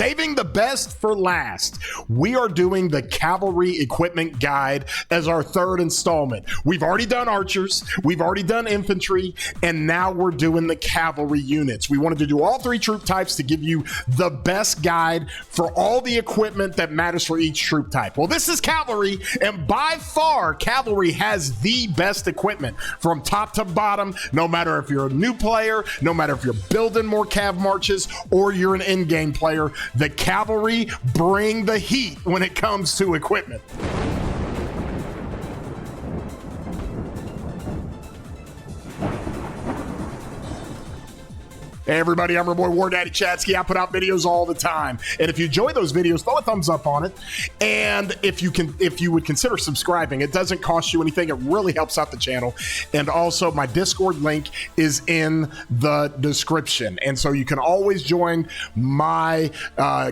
Saving the best for last, we are doing the Cavalry Equipment Guide as our third installment. We've already done archers, we've already done infantry, and now we're doing the cavalry units. We wanted to do all three troop types to give you the best guide for all the equipment that matters for each troop type. Well, this is cavalry, and by far, cavalry has the best equipment from top to bottom, no matter if you're a new player, no matter if you're building more cav marches, or you're an in-game player. The cavalry bring the heat when it comes to equipment. Hey everybody, I'm your boy War Daddy Chatsky. I put out videos all the time, and if you enjoy those videos, throw a thumbs up on it. And if you would consider subscribing, it doesn't cost you anything. It really helps out the channel. And also, my Discord link is in the description, and so you can always join my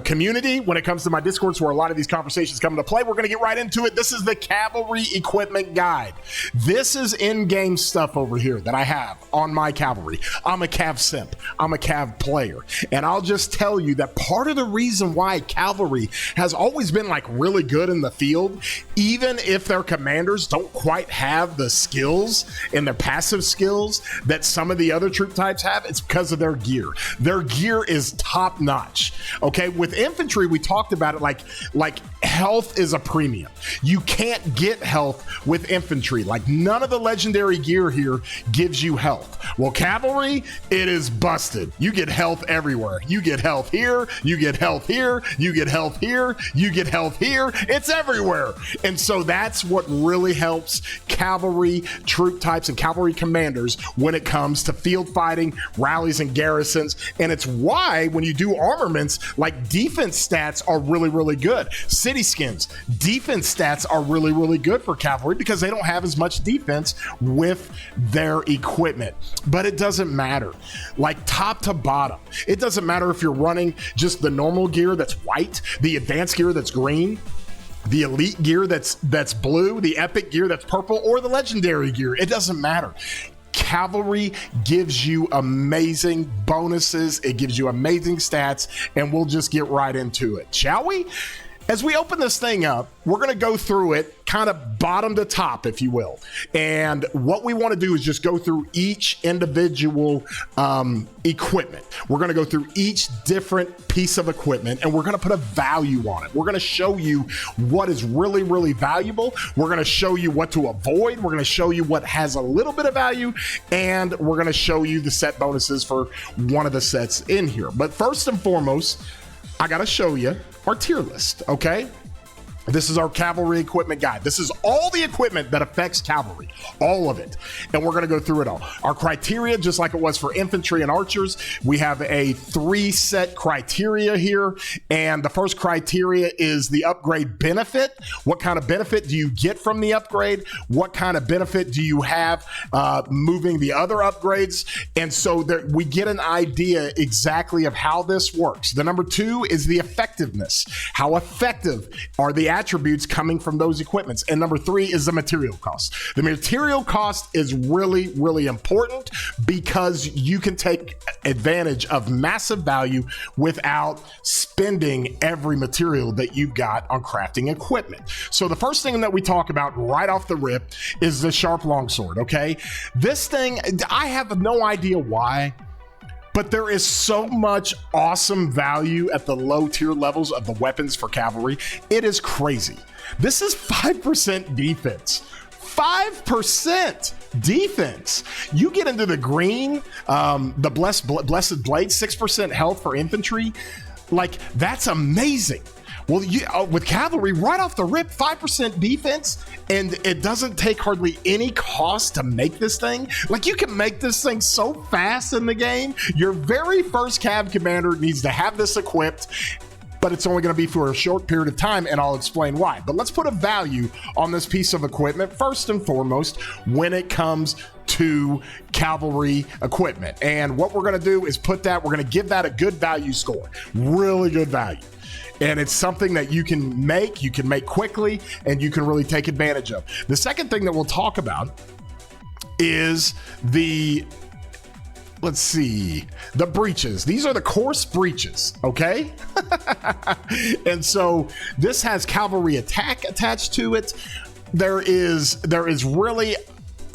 community when it comes to my Discords, where a lot of these conversations come into play. We're going to get right into it. This is the Cavalry Equipment Guide. This is in-game stuff over here that I have on my cavalry. I'm a cav simp. I'm a cav player, and I'll just tell you that part of the reason why cavalry has always been like really good in the field, even if their commanders don't quite have the skills and their passive skills that some of the other troop types have, it's because of their gear. Their gear is top notch. Okay, with infantry, we talked about it like health is a premium. You can't get health with infantry. Like, none of the legendary gear here gives you health. Well, cavalry, it is busted. You get health everywhere. You get health here, you get health here, you get health here, you get health here. It's everywhere. And so that's what really helps cavalry troop types and cavalry commanders when it comes to field fighting, rallies, and garrisons. And it's why when you do armaments, like, defense stats are really, really good. City skins, defense stats are really, really good for cavalry because they don't have as much defense with their equipment. But it doesn't matter. Like, top to bottom, it doesn't matter if you're running just the normal gear that's white, the advanced gear that's green, the elite gear that's blue, the epic gear that's purple, or the legendary gear. It doesn't matter. Cavalry gives you amazing bonuses. It gives you amazing stats, and we'll just get right into it, shall we? As we open this thing up, we're going to go through it kind of bottom to top, if you will. And what we want to do is just go through each individual equipment. We're going to go through each different piece of equipment, and we're going to put a value on it. We're going to show you what is really, really valuable. We're going to show you what to avoid. We're going to show you what has a little bit of value, and we're going to show you the set bonuses for one of the sets in here. But first and foremost, I got to show you our tier list, okay? This is our cavalry equipment guide. This is all the equipment that affects cavalry, all of it. And we're gonna go through it all. Our criteria, just like it was for infantry and archers, we have a 3-set criteria here. And the first criteria is the upgrade benefit. What kind of benefit do you get from the upgrade? What kind of benefit do you have moving the other upgrades? And so that we get an idea exactly of how this works. The number 2 is the effectiveness. How effective are the attributes coming from those equipments? And number 3 is the material cost. The material cost is really, really important because you can take advantage of massive value without spending every material that you've got on crafting equipment. So the first thing that we talk about right off the rip is the sharp longsword, okay? This thing, I have no idea why, but there is so much awesome value at the low tier levels of the weapons for cavalry. It is crazy. This is 5% defense. 5% defense. You get into the green, the blessed blade, 6% health for infantry. Like, that's amazing. Well, with cavalry, right off the rip, 5% defense, and it doesn't take hardly any cost to make this thing. Like, you can make this thing so fast in the game. Your very first cav commander needs to have this equipped, but it's only going to be for a short period of time, and I'll explain why. But let's put a value on this piece of equipment, first and foremost, when it comes to cavalry equipment. And what we're going to do is we're going to give that a good value score, really good value. And it's something that you can make quickly, and you can really take advantage of. The second thing that we'll talk about is the let's see, the breeches. These are the course breeches, okay? And so this has cavalry attack attached to it. There is really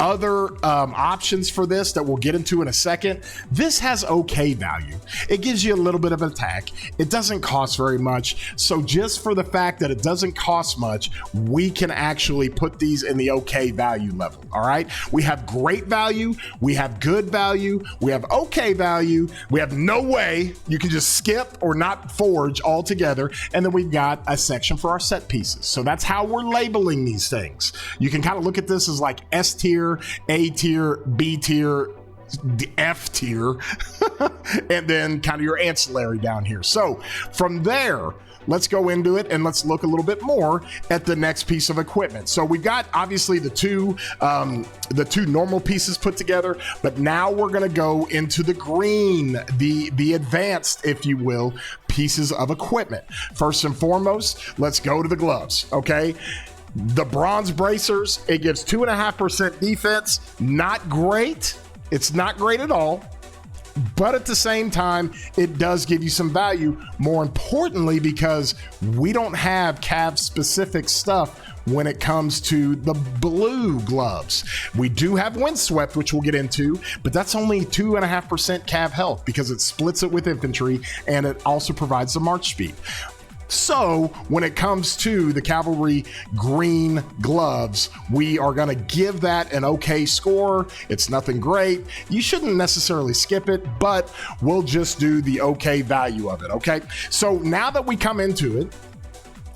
other options for this that we'll get into in a second. This has okay value. It gives you a little bit of attack. It doesn't cost very much. So just for the fact that it doesn't cost much, we can actually put these in the okay value level. All right. We have great value. We have good value. We have okay value. We have no way you can just skip or not forge altogether. And then we've got a section for our set pieces. So that's how we're labeling these things. You can kind of look at this as like S tier, A tier, B tier, F tier, and then kind of your ancillary down here. So from there, let's go into it and let's look a little bit more at the next piece of equipment. So we've got obviously the two normal pieces put together, but now we're going to go into the green, the advanced, if you will, pieces of equipment. First and foremost, let's go to the gloves. Okay. The bronze bracers, it gives 2.5% defense. Not great. It's not great at all. But at the same time, it does give you some value. More importantly, because we don't have Cav specific stuff when it comes to the blue gloves. We do have windswept, which we'll get into, but that's only 2.5% Cav health because it splits it with infantry and it also provides the march speed. So when it comes to the cavalry green gloves, we are going to give that an okay score. It's nothing great. You shouldn't necessarily skip it, but we'll just do the okay value of it. Okay. So now that we come into it,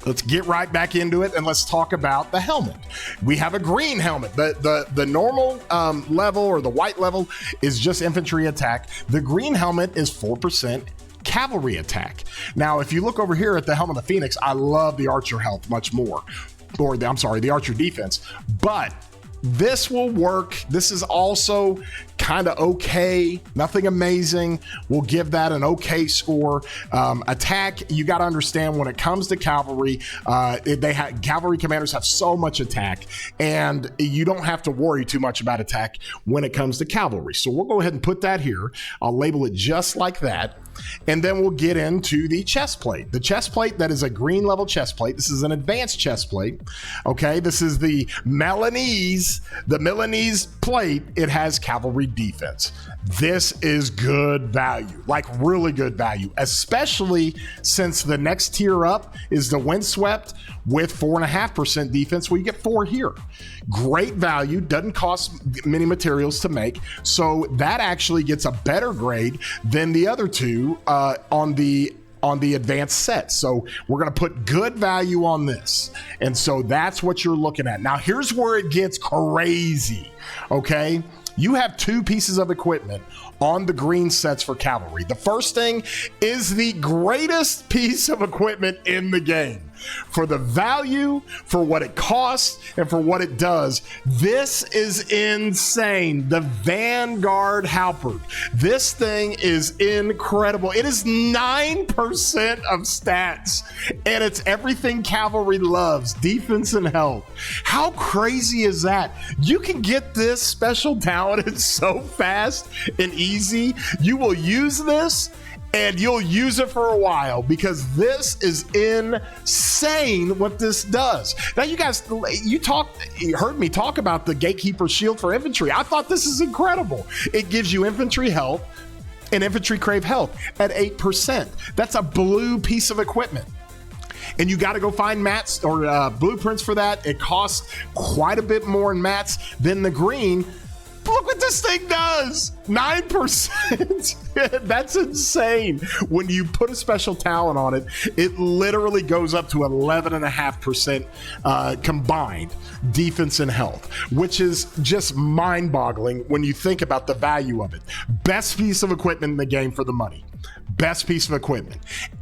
let's get right back into it and let's talk about the helmet. We have a green helmet. The normal level or the white level is just infantry attack. The green helmet is 4% cavalry attack. Now, if you look over here at the Helmet of the Phoenix, I love the archer health much more, or the archer defense, but this will work. This is also kind of okay, nothing amazing. We'll give that an okay score. Attack, you got to understand when it comes to cavalry, cavalry commanders have so much attack, and you don't have to worry too much about attack when it comes to cavalry. So we'll go ahead and put that here. I'll label it just like that. And then we'll get into the chest plate. The chest plate, that is a green level chest plate. This is an advanced chest plate. Okay, this is the Milanese plate. It has cavalry defense. This is good value, like really good value, especially since the next tier up is the windswept with 4.5% defense. Well, you get 4 here. Great value, doesn't cost many materials to make. So that actually gets a better grade than the other two on the advanced set. So we're going to put good value on this. And so that's what you're looking at. Now, here's where it gets crazy. Okay. You have 2 pieces of equipment on the green sets for cavalry. The first thing is the greatest piece of equipment in the game. For the value, for what it costs, and for what it does. This is insane. The Vanguard Halberd. This thing is incredible. It is 9% of stats, and it's everything cavalry loves, defense and health. How crazy is that? You can get this special talented so fast and easy. You will use this and you'll use it for a while because this is insane what this does. Now, you guys, you heard me talk about the Gatekeeper Shield for infantry. I thought this is incredible. It gives you infantry health and infantry crave health at 8%. That's a blue piece of equipment. And you got to go find mats or blueprints for that. It costs quite a bit more in mats than the green. Look what this thing does. 9%. That's insane. When you put a special talent on it, it literally goes up to 11.5% combined defense and health, which is just mind-boggling when you think about the value of it. Best piece of equipment in the game for the money. Best piece of equipment.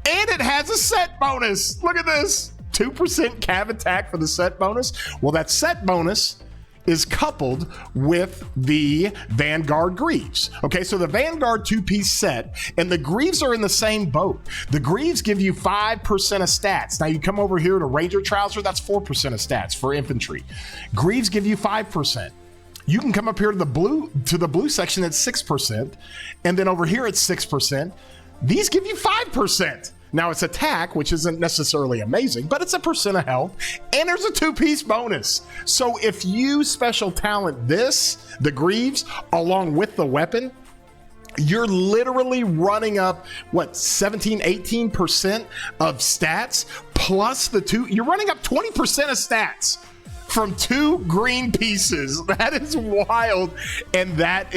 And it has a set bonus. Look at this. 2% cav attack for the set bonus. Well, that set bonus is coupled with the Vanguard Greaves. Okay, so the Vanguard 2-piece set and the Greaves are in the same boat. The Greaves give you 5% of stats. Now you come over here to Ranger Trouser, that's 4% of stats for infantry. Greaves give you 5%. You can come up here to the blue section at 6%, and then over here at 6%. These give you 5%. Now it's attack, which isn't necessarily amazing, but it's a percent of health, and there's a 2-piece bonus. So if you special talent this, the Greaves, along with the weapon, you're literally running up, what, 17, 18% of stats, plus the 2, you're running up 20% of stats from 2 green pieces. That is wild. And that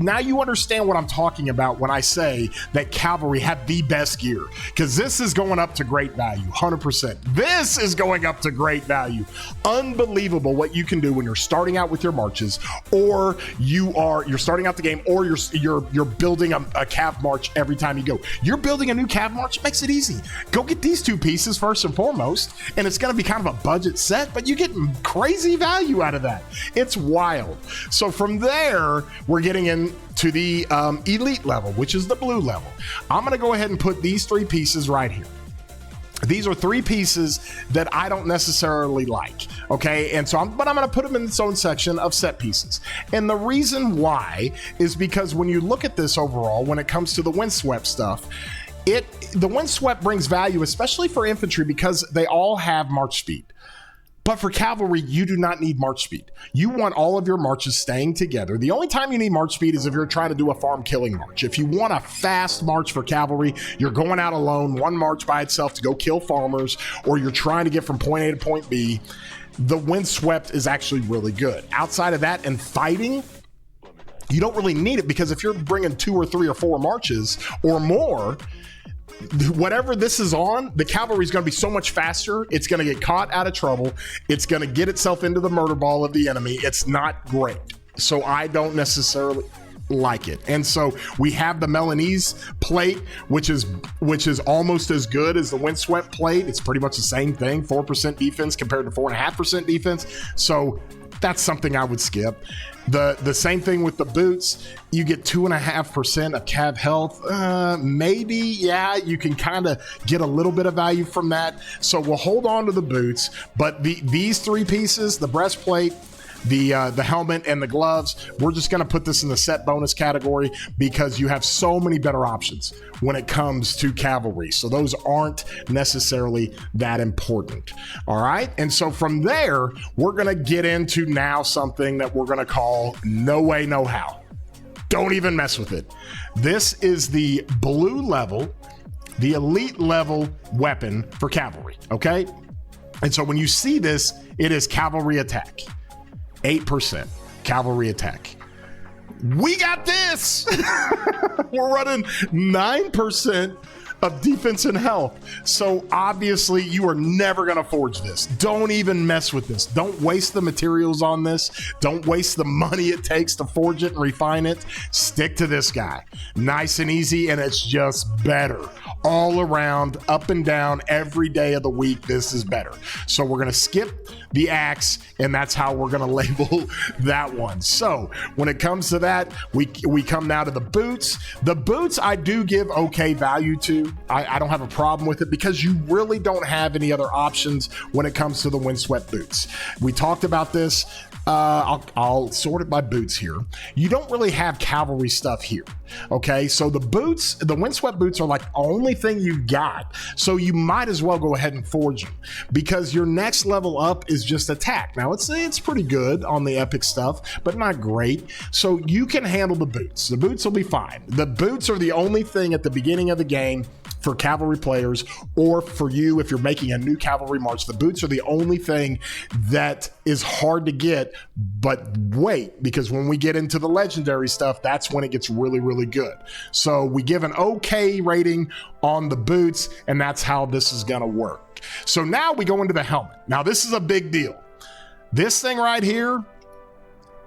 now you understand what I'm talking about when I say that Cavalry have the best gear, because this is going up to great value. 100%. This is going up to great value. Unbelievable what you can do when you're starting out with your marches, or you're starting out the game, or you're building a cav march every time you go. You're building a new cav march. It makes it easy. Go get these 2 pieces first and foremost, and it's going to be kind of a budget set, but you get crazy value out of that. It's wild. So from there, we're getting into the elite level, which is the blue level. I'm going to go ahead and put these 3 pieces right here. These are 3 pieces that I don't necessarily like, okay? And so I'm going to put them in its own section of set pieces. And the reason why is because when you look at this overall, when it comes to the windswept stuff, the windswept brings value, especially for infantry, because they all have march speed. But for cavalry, you do not need march speed. You want all of your marches staying together. The only time you need march speed is if you're trying to do a farm killing march. If you want a fast march for cavalry, you're going out alone, one march by itself to go kill farmers, or you're trying to get from point A to point B, the windswept is actually really good. Outside of that and fighting, you don't really need it, because if you're bringing 2 or 3 or 4 marches or more, whatever this is on, the cavalry is going to be so much faster. It's going to get caught out of trouble. It's going to get itself into the murder ball of the enemy. It's not great. So I don't necessarily like it. And so we have the Milanese plate, which is almost as good as the windswept plate. It's pretty much the same thing, 4% defense compared to 4.5% defense. So that's something I would skip. The same thing with the boots. You get 2.5% of cav health. Maybe, yeah, you can kind of get a little bit of value from that. So we'll hold on to the boots, but these 3 pieces, the breastplate, the helmet, and the gloves, we're just going to put this in the set bonus category, because you have so many better options when it comes to cavalry. So those aren't necessarily that important. All right. And so from there, we're going to get into now something that we're going to call no way, no how. Don't even mess with it. This is the blue level, the elite level weapon for cavalry. Okay. And so when you see this, it is cavalry attack. 8% cavalry attack. We got this. We're running 9% of defense and health. So obviously you are never going to forge this. Don't even mess with this. Don't waste the materials on this. Don't waste the money it takes to forge it and refine it. Stick to this guy. Nice and easy, and it's just better. All around, up and down, every day of the week, this is better. So we're going to skip the axe, and that's how we're going to label that one. So when it comes to that, we come now to the boots. The boots I do give okay value to. I don't have a problem with it, because you really don't have any other options when it comes to the windswept boots. We talked about this. I'll sort it by boots here. You don't really have cavalry stuff here. Okay, so the boots, the windswept boots, are like the only thing you got. So you might as well go ahead and forge them, because your next level up is just attack. Now it's pretty good on the epic stuff, but not great. So you can handle the boots. The boots will be fine. The boots are the only thing at the beginning of the game for cavalry players, or for you if you're making a new cavalry march. The boots are the only thing that is hard to get. But wait, because when we get into the legendary stuff, that's when it gets really, really good. So we give an okay rating on the boots, and that's how this is going to work. So now we go into the helmet. Now this is a big deal. This thing right here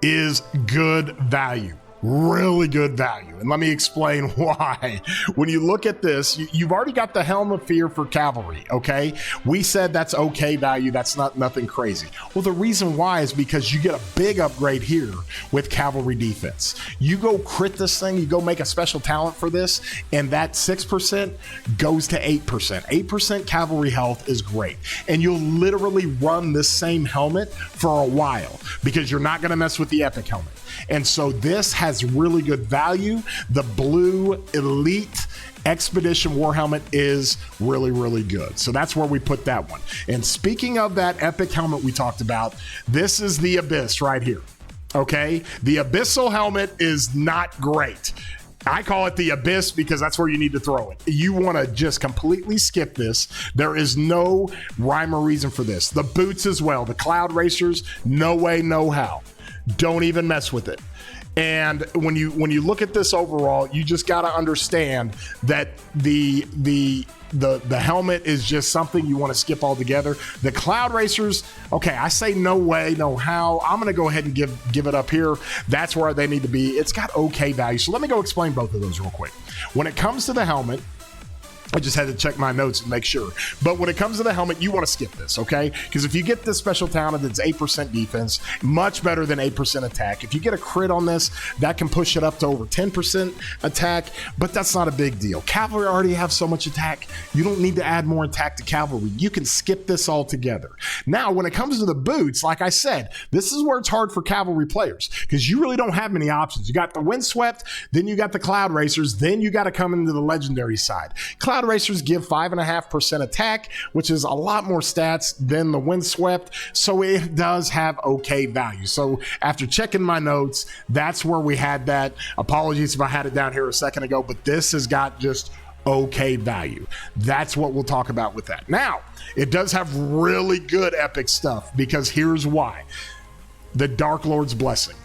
is good value. Really good value. And let me explain why. When you look at this, you've already got the Helm of Fear for Cavalry, okay? We said that's okay value. That's not nothing crazy. Well, the reason why is because you get a big upgrade here with Cavalry defense. You go crit this thing, you go make a special talent for this, and that 6% goes to 8%. 8% Cavalry health is great. And you'll literally run this same helmet for a while because you're not gonna mess with the epic helmet. And so this has really good value. The blue elite Expedition War Helmet is really, really good. So that's where we put that one. And speaking of that epic helmet we talked about, this is the Abyss right here. Okay, the Abyssal helmet is not great. I call it the Abyss because that's where you need to throw it. You want to just completely skip this. There is no rhyme or reason for this. The boots as well, the Cloud Racers, no way, no how. Don't even mess with it. And when you look at this overall, you just got to understand that the helmet is just something you want to skip altogether. The Cloud Racers, okay, I say no way, no how. I'm going to go ahead and give it up here. That's where they need to be. It's got okay value. So let me go explain both of those real quick. When it comes to the helmet, I just had to check my notes and make sure. But when it comes to the helmet, you want to skip this, okay? Because if you get this special talent that's 8% defense, much better than 8% attack. If you get a crit on this, that can push it up to over 10% attack, but that's not a big deal. Cavalry already have so much attack. You don't need to add more attack to Cavalry. You can skip this altogether. Now, when it comes to the boots, like I said, this is where it's hard for Cavalry players because you really don't have many options. You got the Windswept, then you got the Cloud Racers, then you got to come into the legendary side. Cloud Racers give 5.5% attack, which is a lot more stats than the Windswept, so it does have okay value. So after checking my notes, that's where we had that. Apologies if I had it down here a second ago, but this has got just okay value. That's what we'll talk about with that. Now, it does have really good epic stuff because here's why. The Dark Lord's Blessing.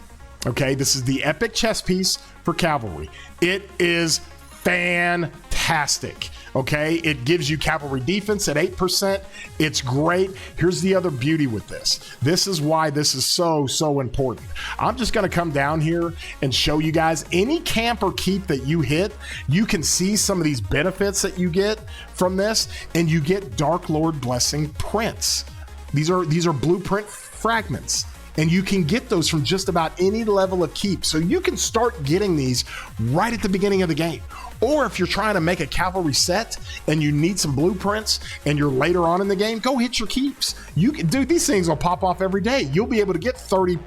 Okay, this is the epic chess piece for Cavalry. It is fantastic. Okay, it gives you Cavalry defense at 8%. It's great. Here's the other beauty with this. This is why this is so important. I'm just going to come down here and show you guys any camp or keep that you hit. You can see some of these benefits that you get from this, and you get Dark Lord Blessing prints. These are blueprint fragments. And you can get those from just about any level of keep. So you can start getting these right at the beginning of the game. Or if you're trying to make a Cavalry set and you need some blueprints and you're later on in the game, go hit your keeps. You can, dude, these things will pop off every day. You'll be able to get 30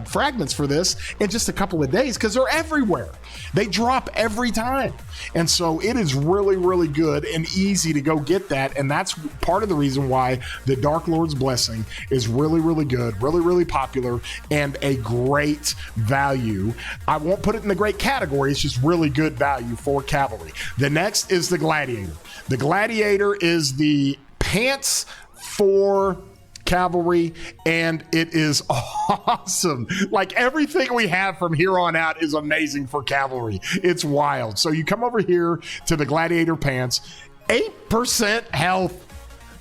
fragments for this in just a couple of days because they're everywhere. They drop every time. And so it is really, really good and easy to go get that. And that's part of the reason why the Dark Lord's Blessing is really, really good, really, really popular, and a great value. I won't put it in the great category. It's just really good value for Cavalry. The next is the Gladiator. The Gladiator is the pants for Cavalry, and it is awesome. Like everything we have from here on out is amazing for Cavalry. It's wild. So you come over here to the Gladiator pants, 8% health.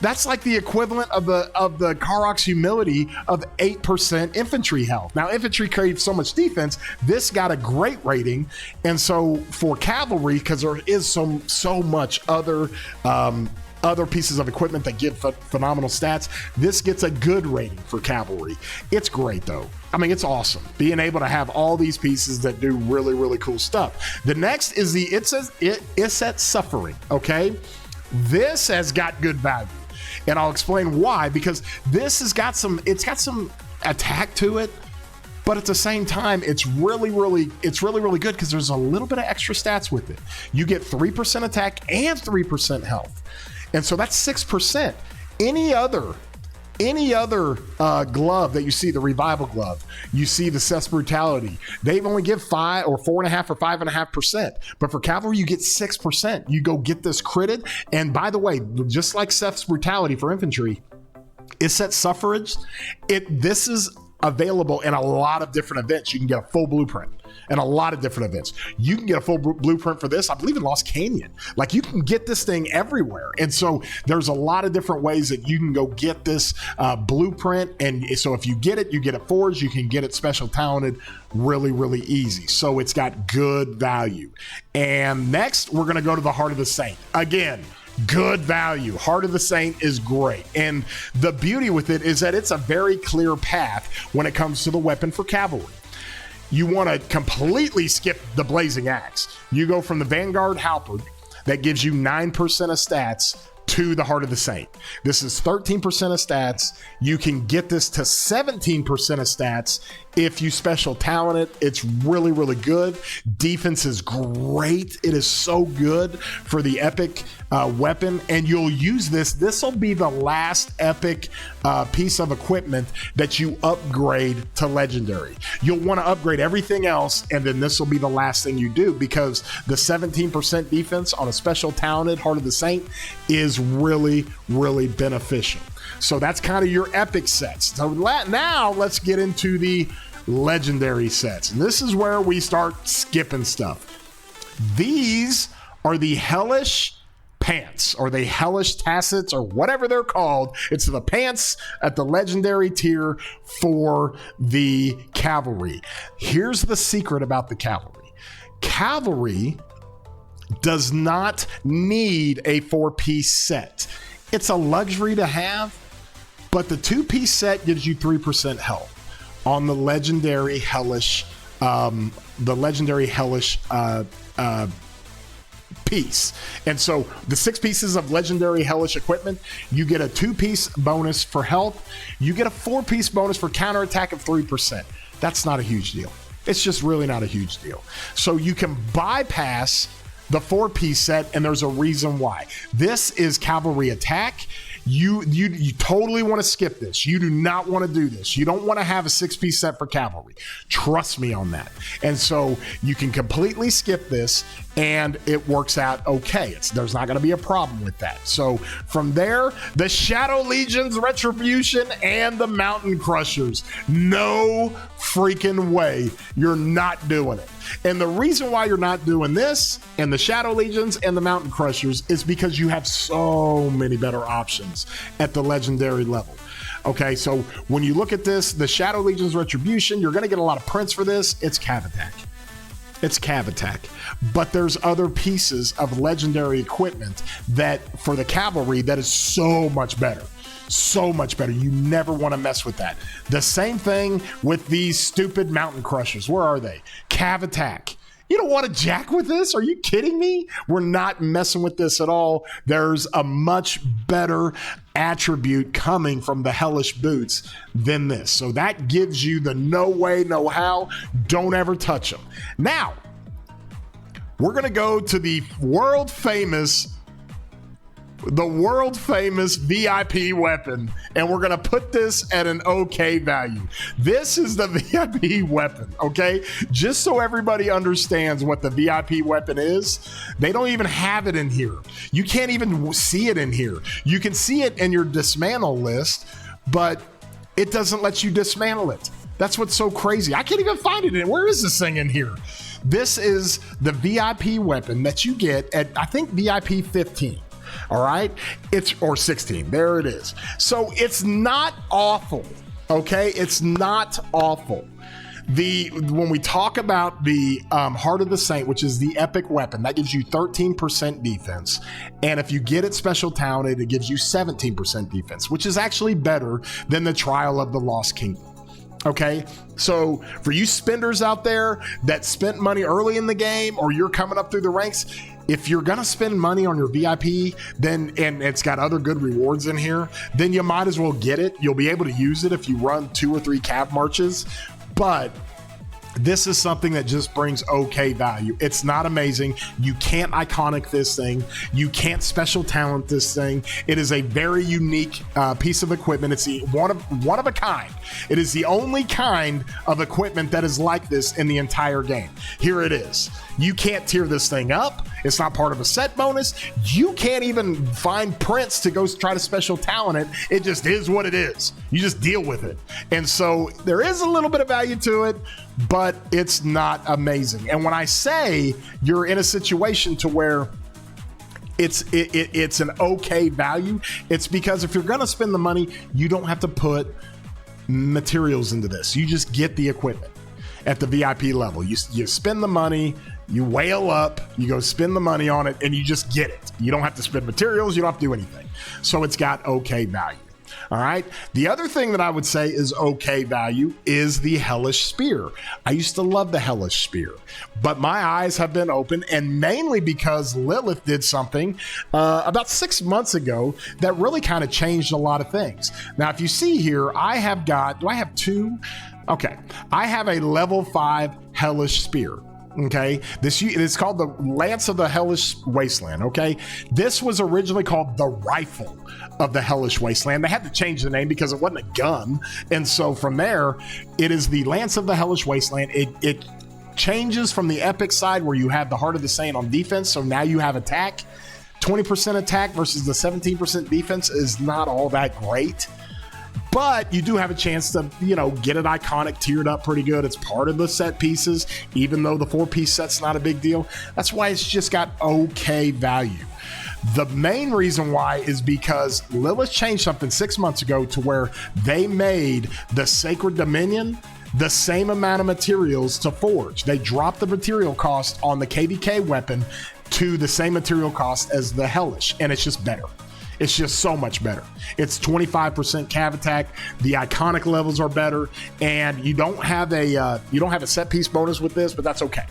That's like the equivalent of the Karok's Humility of 8% infantry health. Now, infantry craves so much defense. This got a great rating, and so for Cavalry, because there is so much other pieces of equipment that give phenomenal stats, this gets a good rating for Cavalry. It's great though. I mean, it's awesome being able to have all these pieces that do really, really cool stuff. The next is the Isset Suffering. Okay, this has got good value. And I'll explain why, because this has got some attack to it, but at the same time, it's really good because there's a little bit of extra stats with it. You get 3% attack and 3% health. And so that's 6%. Any other glove that you see, the Revival Glove, you see the Seth's Brutality, they only give 5 or 4.5 or 5.5%. But for Cavalry, you get 6%. You go get this critted. And by the way, just like Seth's Brutality for infantry, Isset Suffrage, this is available in a lot of different events. You can get a full blueprint in a lot of different events. You can get a full blueprint for this, I believe, in Lost Canyon. Like, you can get this thing everywhere. And so there's a lot of different ways that you can go get this blueprint. And so if you get it forged, you can get it special talented really, really easy. So it's got good value. And next, we're going to go to the Heart of the Saint. Again, good value. Heart of the Saint is great. And the beauty with it is that it's a very clear path when it comes to the weapon for cavalry. You want to completely skip the Blazing Axe. You go from the Vanguard Halberd that gives you 9% of stats to the Heart of the Saint. This is 13% of stats. You can get this to 17% of stats if you special talent it. It's really, really good. Defense is great. It is so good for the epic weapon, and you'll use this. This will be the last epic piece of equipment that you upgrade to legendary. You'll want to upgrade everything else, and then this will be the last thing you do, because the 17% defense on a special talented Heart of the Saint is really, really beneficial. So that's kind of your epic sets. So now let's get into the legendary sets. And this is where we start skipping stuff. These are the Hellish pants, or the Hellish tassets, or whatever they're called. It's the pants at the legendary tier for the cavalry. Here's the secret about the cavalry. Cavalry does not need a 4-piece set. It's a luxury to have, but the 2-piece set gives you 3% health on the legendary Hellish, piece. And so the 6 pieces of legendary Hellish equipment, you get a 2-piece bonus for health. You get a 4-piece bonus for counterattack of 3%. That's not a huge deal. It's just really not a huge deal. So you can bypass the 4-piece set, and there's a reason why. This is cavalry attack. You totally want to skip this. You do not want to do this. You don't want to have a 6-piece set for cavalry. Trust me on that. And so you can completely skip this, and it works out okay. There's not going to be a problem with that. So from there, the Shadow Legions, Retribution, and the Mountain Crushers. No freaking way you're not doing it. And the reason why you're not doing this and the Shadow Legions and the Mountain Crushers is because you have so many better options at the legendary level. Okay, so when you look at this, the Shadow Legions Retribution, you're going to get a lot of prints for this. It's Cav Attack. It's Cav Attack. But there's other pieces of legendary equipment that for the cavalry that is so much better. So much better. You never want to mess with that. The same thing with these stupid Mountain Crushers. Where are they? Cav Attack. You don't want to jack with this? Are you kidding me? We're not messing with this at all. There's a much better attribute coming from the Hellish boots than this. So that gives you the no way, no how. Don't ever touch them. Now, we're going to go to the world famous VIP weapon, and we're going to put this at an okay value. This is the VIP weapon, okay? Just so everybody understands what the VIP weapon is, they don't even have it in here. You can't even see it in here. You can see it in your dismantle list, but it doesn't let you dismantle it. That's what's so crazy. I can't even find it in. Where is this thing in here? This is the VIP weapon that you get at, I think, VIP 15. All right, or 16. There it is. So it's not awful. Okay, it's not awful. When we talk about the Heart of the Saint, which is the epic weapon, that gives you 13% defense, and if you get it special talented, it gives you 17% defense, which is actually better than the Trial of the Lost Kingdom. Okay, so for you spenders out there that spent money early in the game, or you're coming up through the ranks, if you're gonna spend money on your VIP, then, and it's got other good rewards in here, then you might as well get it. You'll be able to use it if you run 2 or 3 cav marches, but This is something that just brings okay value. It's not amazing. You can't iconic this thing. You can't special talent this thing. It is a very unique piece of equipment. It's the one of a kind. It is the only kind of equipment that is like this in the entire game. Here it is. You can't tier this thing up. It's not part of a set bonus. You can't even find prints to go try to special talent it. It just is what it is. You just deal with it. And so there is a little bit of value to it, but it's not amazing. And when I say you're in a situation to where it's an okay value, it's because if you're going to spend the money, you don't have to put materials into this. You just get the equipment at the VIP level. You spend the money, you whale up, you go spend the money on it, and you just get it. You don't have to spend materials, you don't have to do anything. So it's got okay value. All right. The other thing that I would say is okay value is the Hellish Spear. I used to love the Hellish Spear, but my eyes have been open, and mainly because Lilith did something about 6 months ago that really kind of changed a lot of things. Now, if you see here, I have two? Okay. I have a level 5 Hellish Spear. Okay, it's called the Lance of the Hellish Wasteland. Okay, this was originally called the Rifle of the Hellish Wasteland. They had to change the name because it wasn't a gun, and so from there, it is the Lance of the Hellish Wasteland. It changes from the epic side where you have the Heart of the Saint on defense, so now you have attack. 20% attack versus the 17% defense is not all that great. But you do have a chance to, get it iconic, tiered up pretty good. It's part of the set pieces, even though the 4-piece set's not a big deal. That's why it's just got okay value. The main reason why is because Lilith changed something 6 months ago to where they made the Sacred Dominion the same amount of materials to forge. They dropped the material cost on the KVK weapon to the same material cost as the Hellish, and it's just better. It's just so much better. It's 25% cav attack. The iconic levels are better, and you don't have a set piece bonus with this, but that's okay.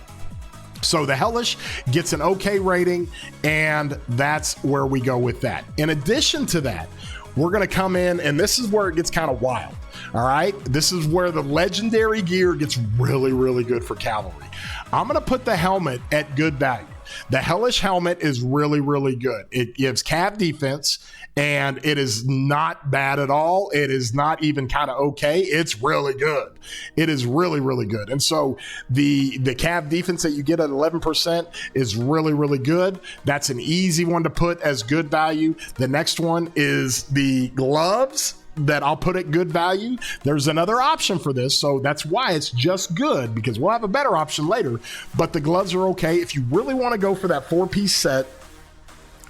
So the Hellish gets an okay rating, and that's where we go with that. In addition to that, we're going to come in, and this is where it gets kind of wild. All right, this is where the legendary gear gets really, really good for Cavalry. I'm going to put the helmet at good value. The Hellish helmet is really, really good. It gives cav defense, and it is not bad at all. It is not even kind of okay. It's really good. It is really, really good. And so the cav defense that you get at 11% is really, really good. That's an easy one to put as good value. The next one is the gloves that I'll put at good value. There's another option for this, so that's why it's just good, because we'll have a better option later, but the gloves are okay. If you really want to go for that 4-piece set,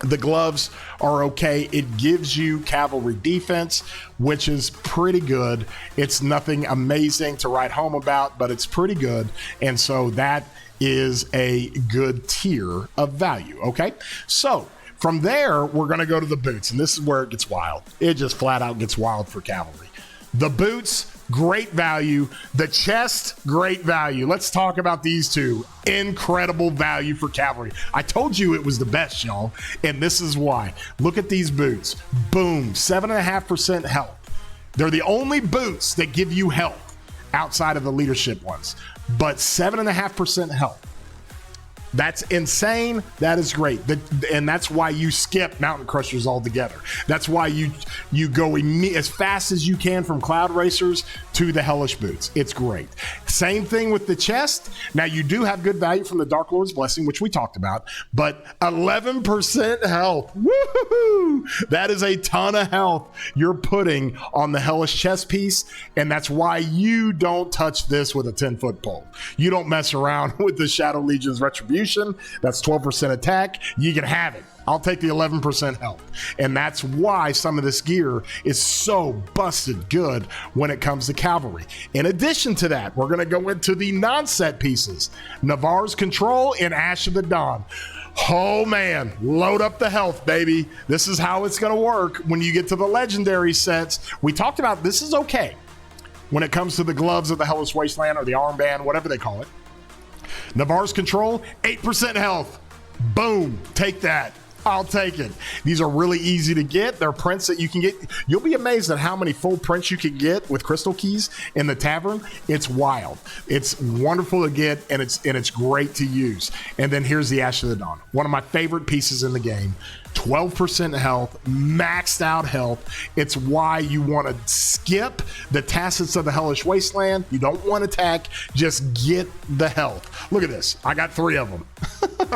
the gloves are okay. It gives you cavalry defense, which is pretty good. It's nothing amazing to write home about, but it's pretty good, and so that is a good tier of value, okay? So from there, we're going to go to the boots, and this is where it gets wild. It just flat out gets wild for Cavalry. The boots, great value. The chest, great value. Let's talk about these two. Incredible value for Cavalry. I told you it was the best, y'all, and this is why. Look at these boots. Boom, 7.5% health. They're the only boots that give you health outside of the leadership ones, but 7.5% health. That's insane. That is great. And that's why you skip Mountain Crushers altogether. That's why you go as fast as you can from Cloud Racers to the Hellish Boots. It's great. Same thing with the chest. Now, you do have good value from the Dark Lord's Blessing, which we talked about, but 11% health. Woohoo! That is a ton of health you're putting on the Hellish chest piece, and that's why you don't touch this with a 10-foot pole. You don't mess around with the Shadow Legion's Retribution. That's 12% attack. You can have it. I'll take the 11% health. And that's why some of this gear is so busted good when it comes to Cavalry. In addition to that, we're going to go into the non-set pieces. Navarre's Control and Ash of the Dawn. Oh man, load up the health, baby. This is how it's going to work when you get to the legendary sets. We talked about this is okay when it comes to the gloves of the Hellish Wasteland or the armband, whatever they call it. Navarre's Control, 8% health. Boom, take that. I'll take it. These are really easy to get. They're prints that you can get. You'll be amazed at how many full prints you can get with crystal keys in the tavern. It's wild. It's wonderful to get, and it's great to use. And then here's the Ash of the Dawn, one of my favorite pieces in the game. 12% health, maxed out health. It's why you want to skip the Tacits of the Hellish Wasteland. You don't want to attack, just get the health. Look at this. I got 3 of them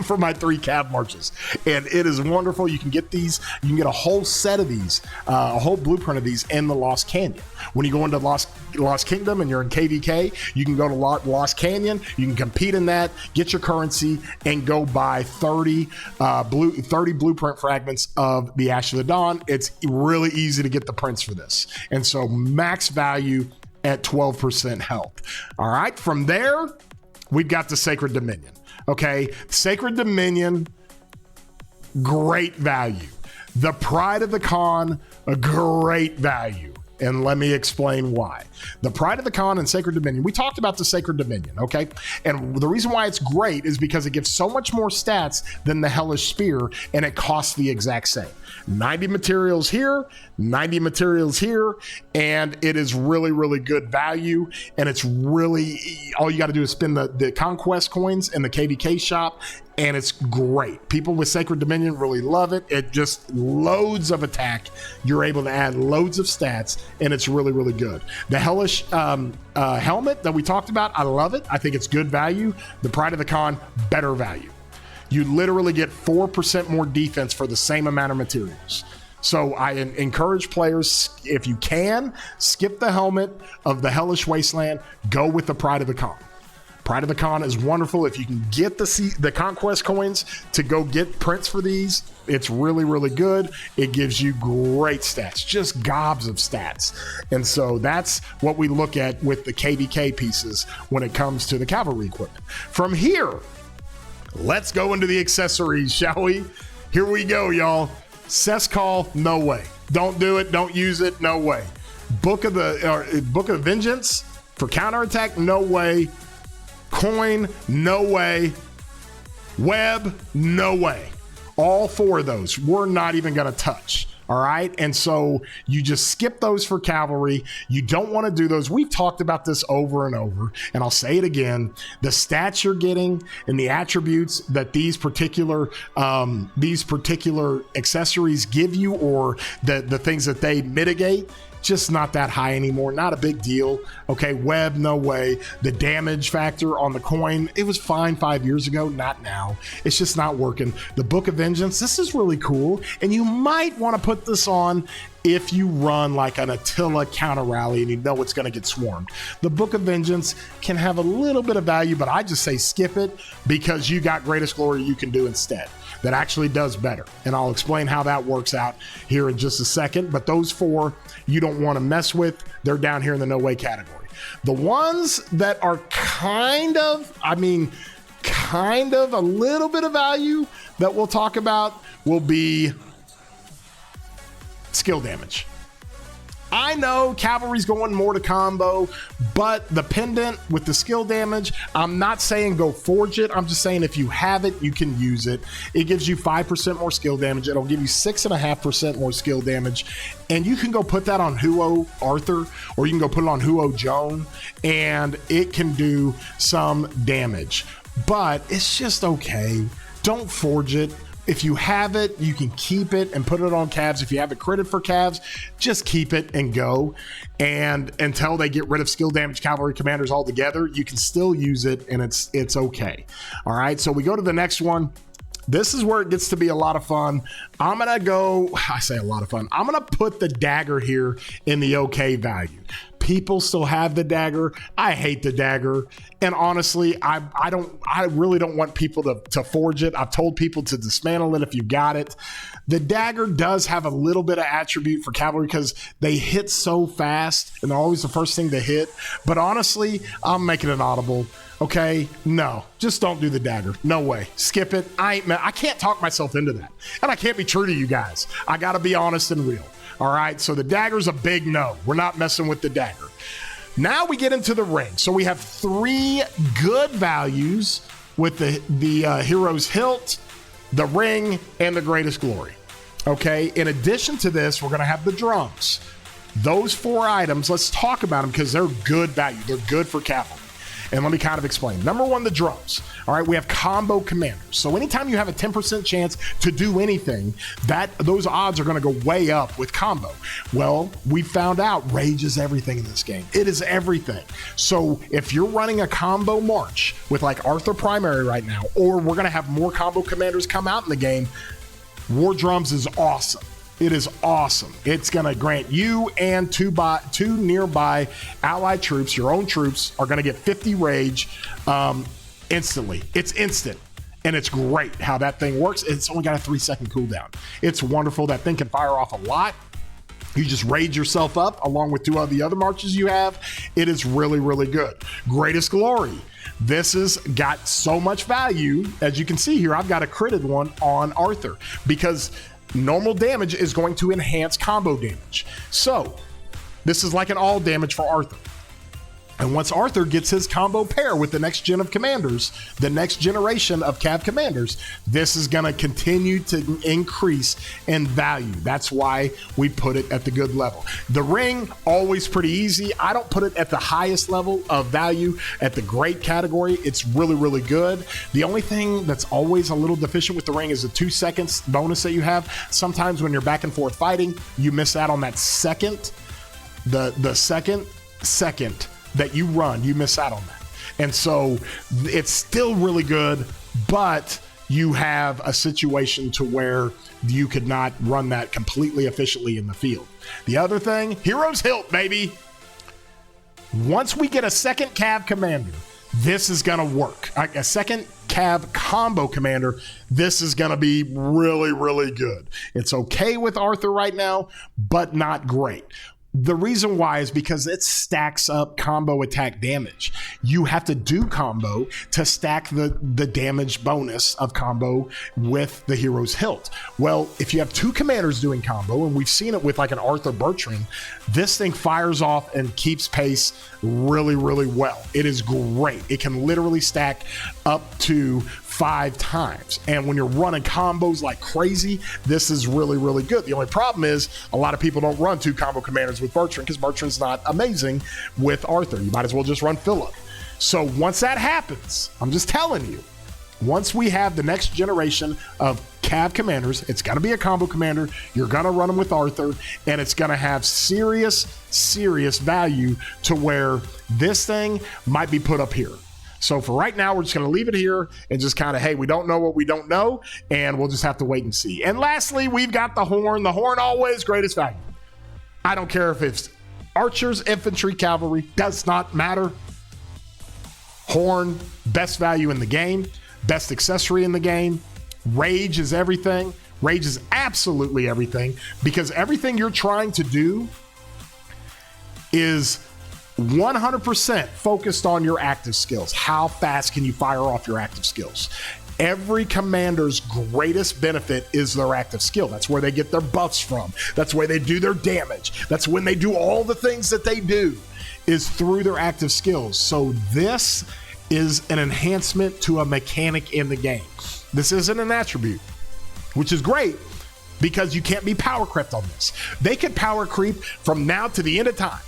for my 3 cav marches. And it is wonderful. You can get these, you can get a whole set of these, a whole blueprint of these in the Lost Canyon. When you go into Lost Kingdom and you're in KVK, you can go to Lost Canyon, you can compete in that, get your currency, and go buy 30 blueprint fragments of the Ash of the Dawn. It's really easy to get the prints for this. And so max value at 12% health. All right, from there, we've got the Sacred Dominion. Okay, Sacred Dominion, great value. The Pride of the Khan, a great value. And let me explain why. The Pride of the Khan and Sacred Dominion, we talked about the Sacred Dominion, okay? And the reason why it's great is because it gives so much more stats than the Hellish Spear, and it costs the exact same. 90 materials here, 90 materials here, and it is really, really good value. And it's really, all you got to do is spend the Conquest coins in the KVK shop, and it's great. People with Sacred Dominion really love it. It just loads of attack. You're able to add loads of stats, and it's really, really good. The Hellish helmet that we talked about, I love it. I think it's good value. The Pride of the Khan, better value. You literally get 4% more defense for the same amount of materials. So I encourage players, if you can, skip the helmet of the Hellish Wasteland, go with the Pride of the Khan. Pride of the Khan is wonderful. If you can get the Conquest coins to go get prints for these, it's really, really good. It gives you great stats, just gobs of stats. And so that's what we look at with the KVK pieces when it comes to the Cavalry equipment. From here, let's go into the accessories, shall we? Here we go, y'all. Call, no way. Don't do it. Don't use it. No way. Book of Vengeance for counterattack, no way. Coin, no way. Web, no way. All 4 of those we're not even going to touch. All right. And so you just skip those for Cavalry. You don't want to do those. We've talked about this over and over, and I'll say it again. The stats you're getting and the attributes that these particular accessories give you, or the things that they mitigate, just not that high anymore. Not a big deal. Okay, web, no way. The damage factor on the coin, it was fine 5 years ago, not now. It's just not working. The Book of Vengeance, this is really cool, and you might want to put this on if you run like an Attila counter rally and you know it's going to get swarmed. The Book of Vengeance can have a little bit of value, but I just say skip it, because you got Greatest Glory you can do instead. That actually does better. And I'll explain how that works out here in just a second. But those 4 you don't want to mess with. They're down here in the no way category. The ones that are kind of a little bit of value that we'll talk about will be skill damage. I know Cavalry's going more to combo, but the pendant with the skill damage, I'm not saying go forge it. I'm just saying if you have it, you can use it. It gives you 5% more skill damage. It'll give you 6.5% more skill damage. And you can go put that on Huo Arthur, or you can go put it on Huo Joan, and it can do some damage. But it's just okay. Don't forge it. If you have it, you can keep it and put it on calves. If you have it critted for calves, just keep it and go. And until they get rid of skill damage cavalry commanders altogether, you can still use it, and it's okay. All right, so we go to the next one. This is where it gets to be a lot of fun. I'm gonna go, I say a lot of fun. I'm gonna put the dagger here in the okay value. People still have the dagger. I hate the dagger. And honestly, I really don't want people to forge it. I've told people to dismantle it if you got it. The dagger does have a little bit of attribute for cavalry because they hit so fast and they're always the first thing to hit. But honestly, I'm making it audible. Okay, no, just don't do the dagger. No way. Skip it. I can't talk myself into that. And I can't be true to you guys. I got to be honest and real. All right, so the dagger's a big no. We're not messing with the dagger. Now we get into the ring. So we have 3 good values with the hero's hilt, the ring, and the greatest glory. Okay, in addition to this, we're going to have the drums. Those 4 items, let's talk about them because they're good value. They're good for cavalry. And let me kind of explain. Number 1, the drums. All right, we have combo commanders. So anytime you have a 10% chance to do anything, those odds are going to go way up with combo. Well, we found out rage is everything in this game. It is everything. So if you're running a combo march with like Arthur Primary right now, or we're going to have more combo commanders come out in the game, War Drums is awesome. It is awesome. It's going to grant you and two nearby allied troops, your own troops, are going to get 50 rage instantly. It's instant. And it's great how that thing works. It's only got a 3-second cooldown. It's wonderful. That thing can fire off a lot. You just rage yourself up along with 2 of the other marches you have. It is really, really good. Greatest Glory. This has got so much value. As you can see here, I've got a critted one on Arthur because normal damage is going to enhance combo damage. So this is like an all damage for Arthur. And once Arthur gets his combo pair with the next gen of commanders, the next generation of Cav commanders, this is going to continue to increase in value. That's why we put it at the good level. The ring, always pretty easy. I don't put it at the highest level of value at the great category. It's really, really good. The only thing that's always a little deficient with the ring is the 2 seconds bonus that you have. Sometimes when you're back and forth fighting, you miss out on that second, the second that you run, you miss out on that. And so it's still really good, but you have a situation to where you could not run that completely efficiently in the field. The other thing, Hero's Hilt, baby. Once we get a second Cav commander, this is going to work. A second Cav combo commander, this is going to be really, really good. It's okay with Arthur right now, but not great. The reason why is because it stacks up combo attack damage. You have to do combo to stack the damage bonus of combo with the Hero's Hilt. Well, if you have 2 commanders doing combo, and we've seen it with like an Arthur Bertrand, this thing fires off and keeps pace really, really well. It is great. It can literally stack up to 5 times. And when you're running combos like crazy, this is really, really good. The only problem is a lot of people don't run 2 combo commanders with Bertrand because Bertrand's not amazing with Arthur. You might as well just run Philip. So once that happens, I'm just telling you, once we have the next generation of Cav commanders, it's going to be a combo commander. You're going to run them with Arthur, and it's going to have serious, serious value to where this thing might be put up here. So for right now, we're just going to leave it here and just kind of, hey, we don't know what we don't know, and we'll just have to wait and see. And lastly, we've got the horn. The horn always greatest value. I don't care if it's archers, infantry, cavalry, does not matter. Horn, best value in the game, best accessory in the game. Rage is everything. Rage is absolutely everything because everything you're trying to do is 100% focused on your active skills. How fast can you fire off your active skills? Every commander's greatest benefit is their active skill. That's where they get their buffs from. That's where they do their damage. That's when they do all the things that they do, is through their active skills. So this is an enhancement to a mechanic in the game. This isn't an attribute, which is great because you can't be power crept on this. They could power creep from now to the end of time.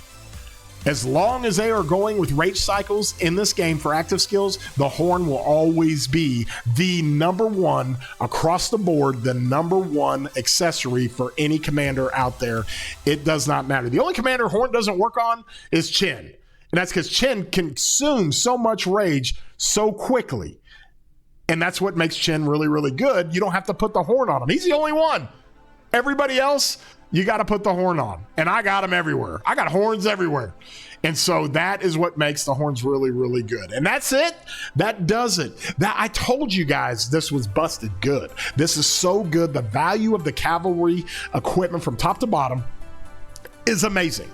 As long as they are going with rage cycles in this game for active skills, the horn will always be the number one across the board, the number one accessory for any commander out there. It does not matter. The only commander horn doesn't work on is Chen. And that's because Chen consumes so much rage so quickly. And that's what makes Chen really, really good. You don't have to put the horn on him. He's the only one. Everybody else, you got to put the horn on. And I got them everywhere. I got horns everywhere. And so that is what makes the horns really, really good. And that's it. That does it. That I told you guys this was busted good. This is so good. The value of the cavalry equipment from top to bottom is amazing.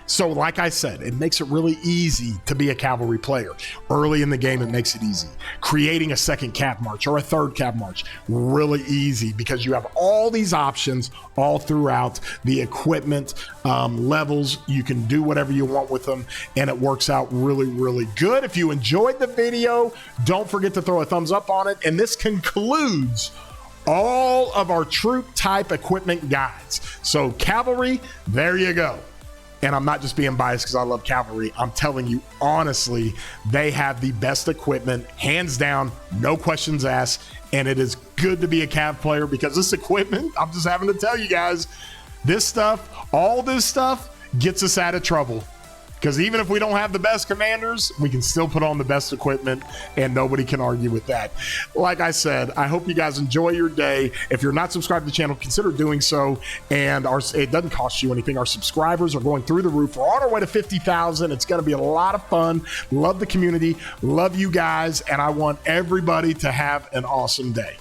So like I said, it makes it really easy to be a cavalry player. Early in the game, it makes it easy. Creating a second Cav march or a third Cav march, really easy because you have all these options all throughout the equipment levels. You can do whatever you want with them, and it works out really, really good. If you enjoyed the video, don't forget to throw a thumbs up on it. And this concludes all of our troop type equipment guides. So Cavalry, there you go. And I'm not just being biased because I love Cavalry. I'm telling you, honestly, they have the best equipment, hands down, no questions asked. And it is good to be a Cav player because this equipment, I'm just having to tell you guys, this stuff, all this stuff gets us out of trouble. Because even if we don't have the best commanders, we can still put on the best equipment, and nobody can argue with that. Like I said, I hope you guys enjoy your day. If you're not subscribed to the channel, consider doing so. And it doesn't cost you anything. Our subscribers are going through the roof. We're on our way to 50,000. It's going to be a lot of fun. Love the community. Love you guys. And I want everybody to have an awesome day.